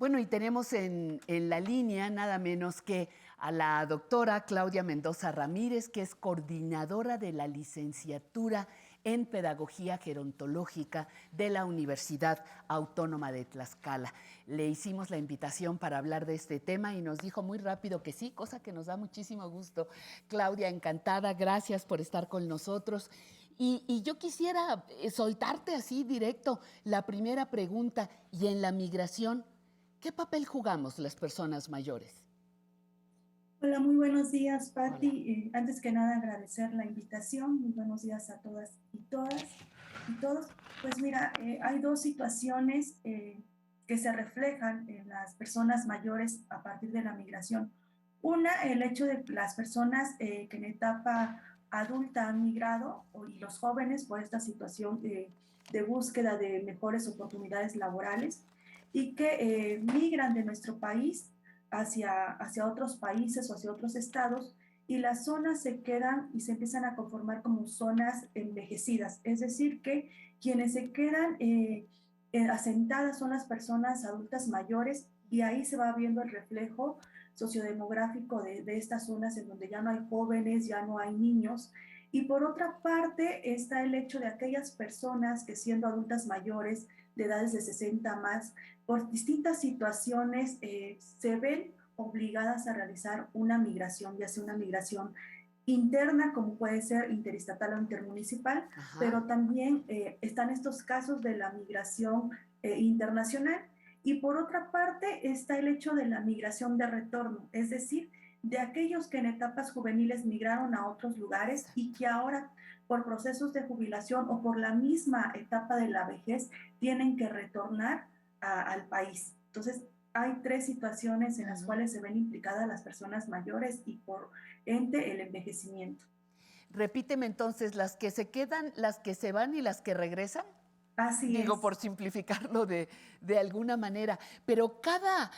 Bueno, y tenemos en la línea nada menos que a la doctora Claudia Mendoza Ramírez, que es coordinadora de la licenciatura en Pedagogía Gerontológica de la Universidad Autónoma de Tlaxcala. Le hicimos la invitación para hablar de este tema y nos dijo muy rápido que sí, cosa que nos da muchísimo gusto. Claudia, encantada, gracias por estar con nosotros. Y yo quisiera soltarte así directo la primera pregunta, y en la migración, ¿qué papel jugamos las personas mayores? Hola, muy buenos días, Hola. Patti. Antes que nada, agradecer la invitación. Muy buenos días a todas y todos. Pues mira, hay dos situaciones que se reflejan en las personas mayores a partir de la migración. Una, el hecho de las personas que en etapa adulta han migrado y los jóvenes por esta situación de búsqueda de mejores oportunidades laborales y que migran de nuestro país hacia otros países o hacia otros estados, y las zonas se quedan y se empiezan a conformar como zonas envejecidas. Es decir, que quienes se quedan asentadas son las personas adultas mayores, y ahí se va viendo el reflejo sociodemográfico de estas zonas en donde ya no hay jóvenes, ya no hay niños. Y por otra parte está el hecho de aquellas personas que, siendo adultas mayores de edades de 60 más, por distintas situaciones se ven obligadas a realizar una migración, ya sea una migración interna, como puede ser interestatal o intermunicipal, Ajá. pero también están estos casos de la migración internacional. Y por otra parte está el hecho de la migración de retorno, es decir, de aquellos que en etapas juveniles migraron a otros lugares y Exacto. que ahora, por procesos de jubilación o por la misma etapa de la vejez, tienen que retornar al país. Entonces, hay tres situaciones en las Ujú. cuales se ven implicadas las personas mayores y por ende el envejecimiento. Repíteme entonces, las que se quedan, las que se van y las que regresan. Así Digo, es. por simplificarlo de alguna manera, pero cada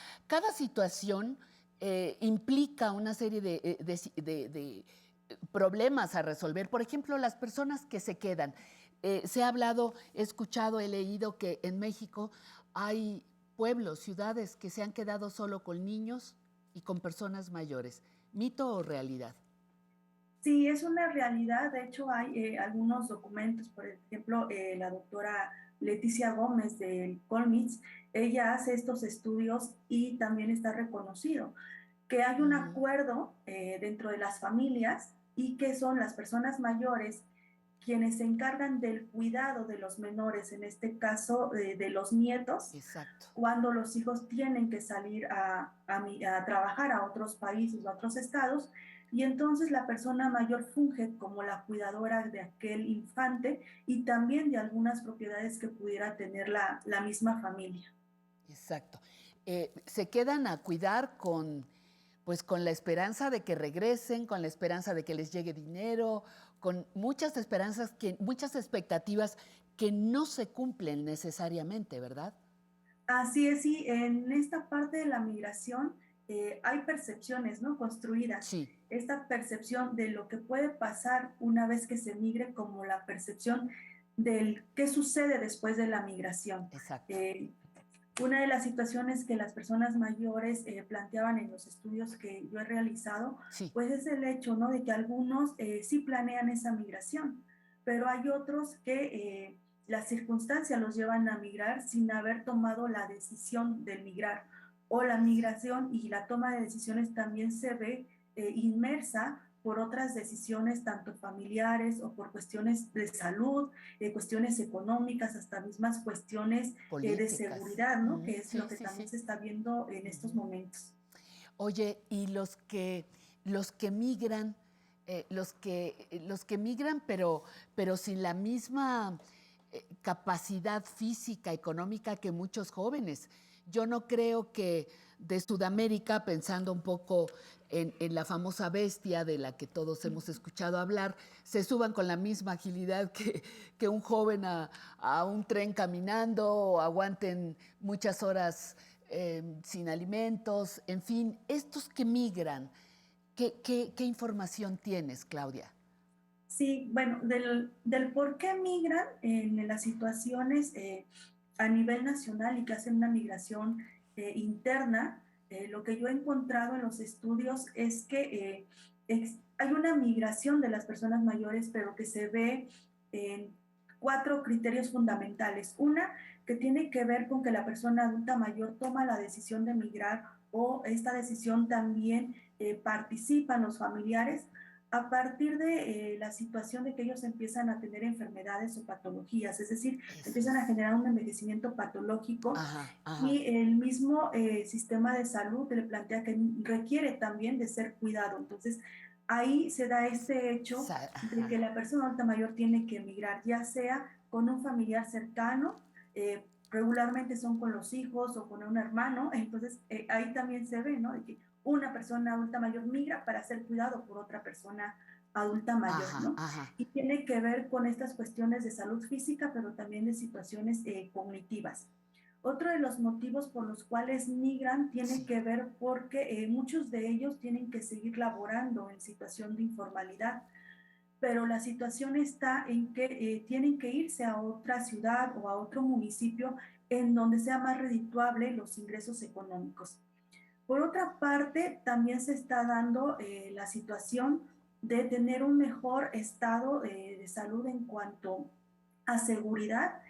situación implica una serie de problemas a resolver. Por ejemplo, las personas que se quedan. Se ha hablado, he escuchado, he leído que en México hay pueblos, ciudades que se han quedado solo con niños y con personas mayores. ¿Mito o realidad? Sí, es una realidad. De hecho, hay algunos documentos, por ejemplo, la doctora Leticia Gómez del Colmits, ella hace estos estudios y también está reconocido que hay un Ujú. acuerdo dentro de las familias, y que son las personas mayores quienes se encargan del cuidado de los menores, en este caso de los nietos, Exacto. cuando los hijos tienen que salir a trabajar a otros países o a otros estados, y entonces la persona mayor funge como la cuidadora de aquel infante y también de algunas propiedades que pudiera tener la misma familia. Exacto. Se quedan a cuidar pues con la esperanza de que regresen, con la esperanza de que les llegue dinero, con muchas esperanzas, muchas expectativas que no se cumplen necesariamente, ¿verdad? Así es, sí, en esta parte de la migración hay percepciones, ¿no? Construidas. Sí, Esta percepción de lo que puede pasar una vez que se migre, como la percepción del qué sucede después de la migración. exacto. Eh, una de las situaciones que las personas mayores planteaban en los estudios que yo he realizado, Sí, pues es el hecho, ¿no? De que algunos sí planean esa migración, pero hay otros que las circunstancias los llevan a migrar sin haber tomado la decisión de migrar, o la exacto. migración y la toma de decisiones también se ve inmersa por otras decisiones, tanto familiares o por cuestiones de salud, cuestiones económicas, hasta mismas cuestiones de Políticas. seguridad, ¿no? Ujú. Que es lo Sí, que sí, también sí. se está viendo en estos Ujú. momentos. Oye, y los que migran, los que migran, pero sin la misma capacidad física, económica que muchos jóvenes. Yo no creo que de Sudamérica, pensando un poco en la famosa bestia de la que todos hemos escuchado hablar, se suban con la misma agilidad que un joven a un tren caminando o aguanten muchas horas sin alimentos, en fin, estos que migran, ¿qué información tienes, Claudia? Sí, bueno, del por qué migran en las situaciones a nivel nacional y que hacen una migración interna, lo que yo he encontrado en los estudios es que hay una migración de las personas mayores, pero que se ve en cuatro criterios fundamentales. Una, que tiene que ver con que la persona adulta mayor toma la decisión de migrar o esta decisión también participan los familiares a partir de la situación de que ellos empiezan a tener enfermedades o patologías, es decir, Eso empiezan a es. generar un envejecimiento patológico Ajá, ajá. y el mismo sistema de salud le plantea que requiere también de ser cuidado. Entonces, ahí se da este hecho de que Ajá. la persona adulta mayor tiene que emigrar, ya sea con un familiar cercano, regularmente son con los hijos o con un hermano, entonces ahí también se ve, ¿no? De que una persona adulta mayor migra para ser cuidado por otra persona adulta mayor, Ajá, ¿no? ajá. Y tiene que ver con estas cuestiones de salud física, pero también de situaciones cognitivas. Otro de los motivos por los cuales migran tiene Sí, que ver porque muchos de ellos tienen que seguir laborando en situación de informalidad, pero la situación está en que tienen que irse a otra ciudad o a otro municipio en donde sea más redituable los ingresos económicos. Por otra parte, también se está dando la situación de tener un mejor estado de salud en cuanto a seguridad.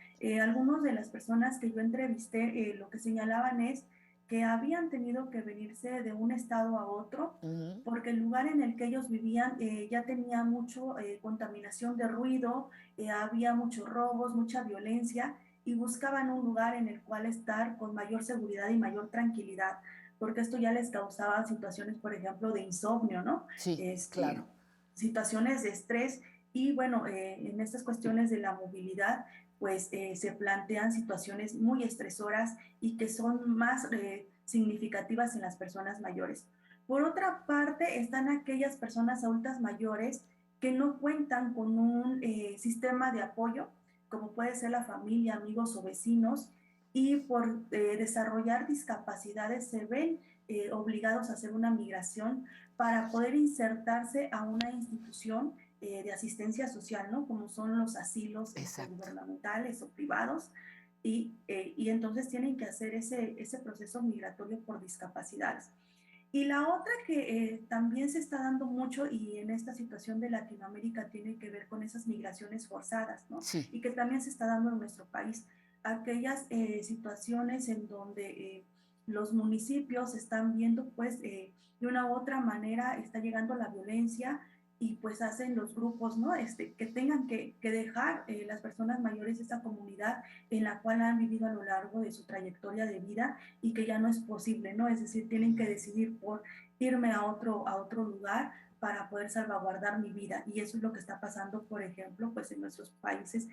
Algunas de las personas que yo entrevisté lo que señalaban es que habían tenido que venirse de un estado a otro ujú, porque el lugar en el que ellos vivían ya tenía mucho contaminación de ruido, había muchos robos, mucha violencia y buscaban un lugar en el cual estar con mayor seguridad y mayor tranquilidad porque esto ya les causaba situaciones, por ejemplo, de insomnio, ¿no? sí, claro. Situaciones de estrés y bueno, en estas cuestiones de la movilidad, pues se plantean situaciones muy estresoras y que son más significativas en las personas mayores. Por otra parte, están aquellas personas adultas mayores que no cuentan con un sistema de apoyo, como puede ser la familia, amigos o vecinos, y por desarrollar discapacidades se ven obligados a hacer una migración para poder insertarse a una institución de asistencia social, ¿no? Como son los asilos Exacto. gubernamentales o privados, y entonces tienen que hacer ese proceso migratorio por discapacidades. Y la otra que también se está dando mucho y en esta situación de Latinoamérica tiene que ver con esas migraciones forzadas, ¿no? Sí, Y que también se está dando en nuestro país. Aquellas situaciones en donde los municipios están viendo, pues, de una u otra manera está llegando la violencia y pues hacen los grupos, ¿no? Que tengan que dejar las personas mayores de esta comunidad en la cual han vivido a lo largo de su trayectoria de vida y que ya no es posible, ¿no? Es decir, tienen que decidir por irme a otro lugar para poder salvaguardar mi vida. Y eso es lo que está pasando, por ejemplo, pues en nuestros países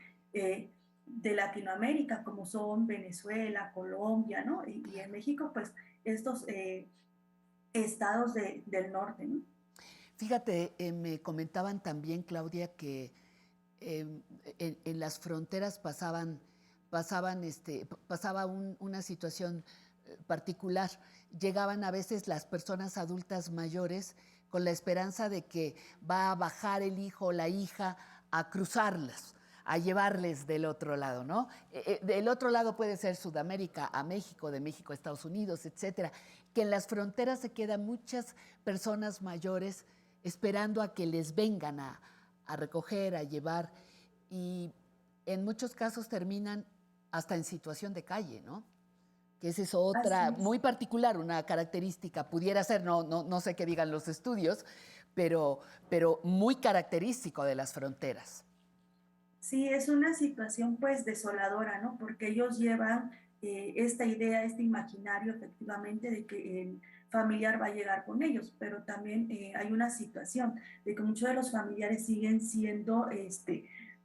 de Latinoamérica, como son Venezuela, Colombia, ¿no? Y en claro. México, pues estos estados del norte, ¿no? Fíjate, me comentaban también, Claudia, que en las fronteras pasaba una situación particular. Llegaban a veces las personas adultas mayores con la esperanza de que va a bajar el hijo o la hija a cruzarlas, a llevarles del otro lado, ¿no? Del otro lado puede ser Sudamérica a México, de México a Estados Unidos, etcétera. Que en las fronteras se quedan muchas personas mayores esperando a que les vengan a recoger, a llevar, y en muchos casos terminan hasta en situación de calle, ¿no? Que esa es otra, Así es. muy particular, una característica, pudiera ser, no sé qué digan los estudios, pero muy característico de las fronteras. Sí, es una situación pues desoladora, ¿no? Porque ellos llevan esta idea, este imaginario efectivamente de que el familiar va a llegar con ellos, pero también hay una situación de que muchos de los familiares siguen siendo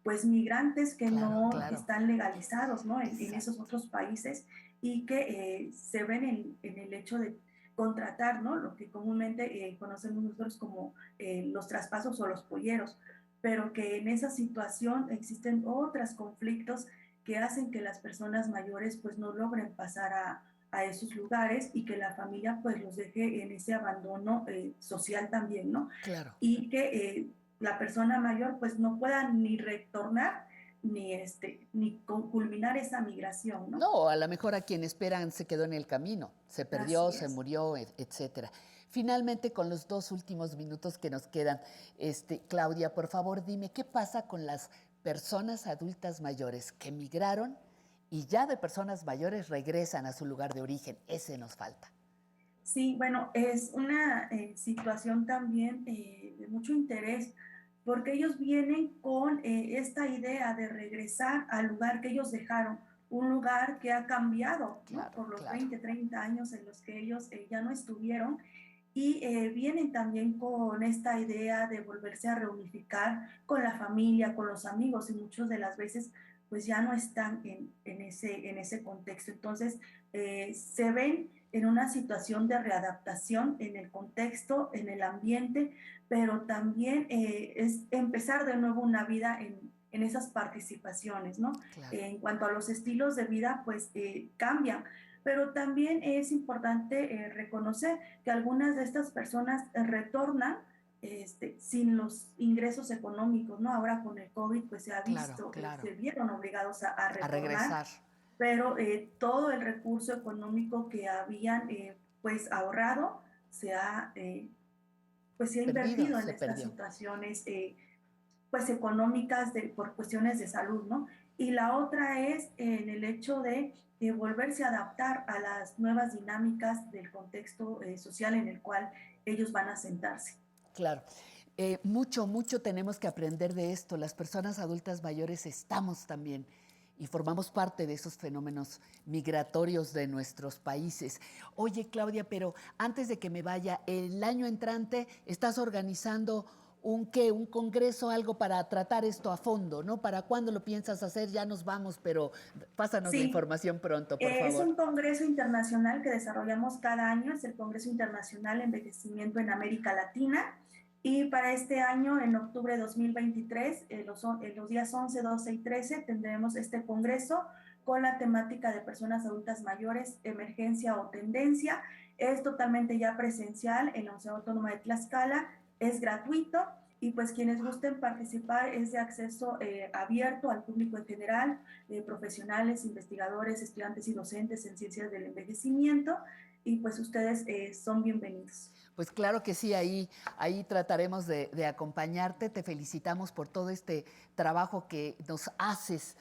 pues migrantes que Claro, no claro, están legalizados, ¿no? En esos exacto. otros países y que se ven en el hecho de contratar, ¿no? Lo que comúnmente conocemos nosotros como los traspasos o los polleros, pero que en esa situación existen otros conflictos que hacen que las personas mayores pues no logren pasar a esos lugares y que la familia pues los deje en ese abandono social también, ¿no? Claro. Y que la persona mayor pues no pueda ni retornar ni culminar esa migración, ¿no? No, a lo mejor a quien esperan se quedó en el camino, se perdió, Así se es. murió, etcétera. Finalmente, con los 2 últimos minutos que nos quedan, Claudia, por favor, dime, ¿qué pasa con las personas adultas mayores que migraron y ya de personas mayores regresan a su lugar de origen? Ese nos falta. Sí, bueno, es una situación también de mucho interés porque ellos vienen con esta idea de regresar al lugar que ellos dejaron, un lugar que ha cambiado, ¿no? Claro, Por los claro. 20, 30 años en los que ellos ya no estuvieron y vienen también con esta idea de volverse a reunificar con la familia, con los amigos y muchas de las veces pues ya no están en ese contexto. Entonces, se ven en una situación de readaptación en el contexto, en el ambiente, pero también es empezar de nuevo una vida en esas participaciones, ¿no? Claro. En cuanto a los estilos de vida, pues cambian, pero también es importante reconocer que algunas de estas personas retornan sin los ingresos económicos, ¿no? Ahora con el COVID, pues se ha Claro, visto, claro. se vieron obligados a A retornar, regresar. pero todo el recurso económico que habían pues ahorrado se ha, pues se ha Perdido, invertido en se estas perdió. situaciones pues económicas por cuestiones de salud, ¿no? Y la otra es en el hecho de volverse a adaptar a las nuevas dinámicas del contexto social en el cual ellos van a sentarse. Claro. Mucho, mucho tenemos que aprender de esto. Las personas adultas mayores estamos también y formamos parte de esos fenómenos migratorios de nuestros países. Oye, Claudia, pero antes de que me vaya, el año entrante estás organizando un congreso, algo para tratar esto a fondo, ¿no? ¿Para cuándo lo piensas hacer? Ya nos vamos, pero pásanos la Sí, información pronto, por es favor. un congreso internacional que desarrollamos cada año, es el Congreso Internacional Envejecimiento en América Latina. Y para este año, en octubre de 2023, los días 11, 12 y 13, tendremos este congreso con la temática de personas adultas mayores, emergencia o tendencia. Es totalmente ya presencial en la Universidad Autónoma de Tlaxcala, es gratuito y pues quienes gusten participar es de acceso abierto al público en general, profesionales, investigadores, estudiantes y docentes en ciencias del envejecimiento y pues ustedes son bienvenidos. Pues claro que sí, ahí trataremos de acompañarte. Te felicitamos por todo este trabajo que nos haces,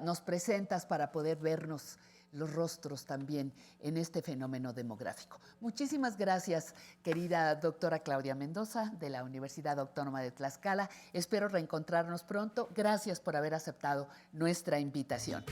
nos presentas para poder vernos los rostros también en este fenómeno demográfico. Muchísimas gracias, querida doctora Claudia Mendoza de la Universidad Autónoma de Tlaxcala. Espero reencontrarnos pronto. Gracias por haber aceptado nuestra invitación.